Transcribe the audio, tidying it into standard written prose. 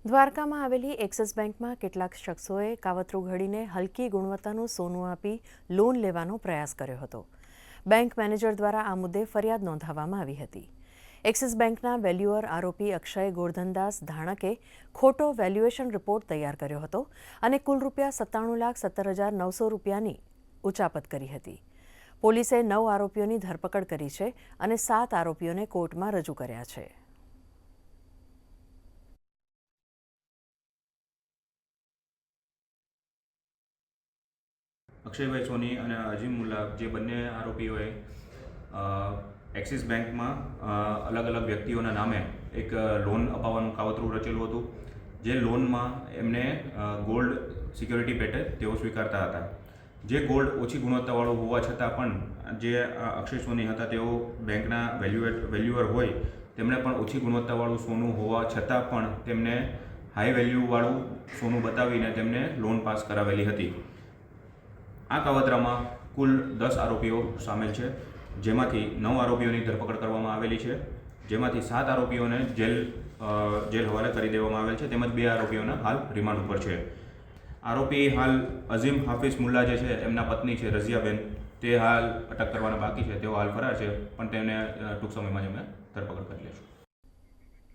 દ્વારકામાં આવેલી એક્સિસ બેંકમાં કેટલાક શખ્સોએ કાવતરું ઘડીને હલકી ગુણવત્તાનું સોનું આપી લોન લેવાનો પ્રયાસ કર્યો હતો. બેંક મેનેજર દ્વારા આ મુદ્દે ફરિયાદ નોંધાવવામાં આવી હતી. એક્સિસ બેંકના વેલ્યુઅર આરોપી અક્ષય ગોરધનદાસ ધાણકે ખોટો વેલ્યુએશન રિપોર્ટ તૈયાર કર્યો હતો અને કુલ ₹97,17,900ની ઉચાપત કરી હતી. પોલીસે 9 આરોપીઓની ધરપકડ કરી છે અને 7 આરોપીઓને કોર્ટમાં રજૂ કર્યા છે. અક્ષયભાઈ સોની અને અજીમ મુલ્લા જે બંને આરોપીઓએ એક્સિસ બેંકમાં અલગ અલગ વ્યક્તિઓના નામે એક લોન અપાવવાનું કાવતરું રચેલું હતું. જે લોનમાં એમને ગોલ્ડ સિક્યોરિટી પેટે તેઓ સ્વીકારતા હતા. જે ગોલ્ડ ઓછી ગુણવત્તાવાળું હોવા છતાં પણ જે અક્ષય સોની હતા તેઓ બેંકના વેલ્યુઅર હોય તેમણે પણ ઓછી ગુણવત્તાવાળું સોનું હોવા છતાં પણ તેમને હાઈ વેલ્યુવાળું સોનું બતાવીને તેમને લોન પાસ કરાવેલી હતી. આ કાવતરામાં કુલ 10 આરોપીઓ સામેલ છે, જેમાંથી 9 આરોપીઓની ધરપકડ કરવામાં આવેલી છે, જેમાંથી 7 આરોપીઓને જેલ હવાલે કરી દેવામાં આવેલ છે, તેમજ 2 આરોપીઓના હાલ રિમાન્ડ ઉપર છે. આરોપી હાલ અઝીમ હાફિઝ મુલ્લા જે છે એમના પત્ની છે રઝિયાબેન, તે હાલ અટક કરવાના બાકી છે. તેઓ હાલ ફરાર છે, પણ તેમને ટૂંક સમયમાં જ અમે ધરપકડ કરી લઈશું.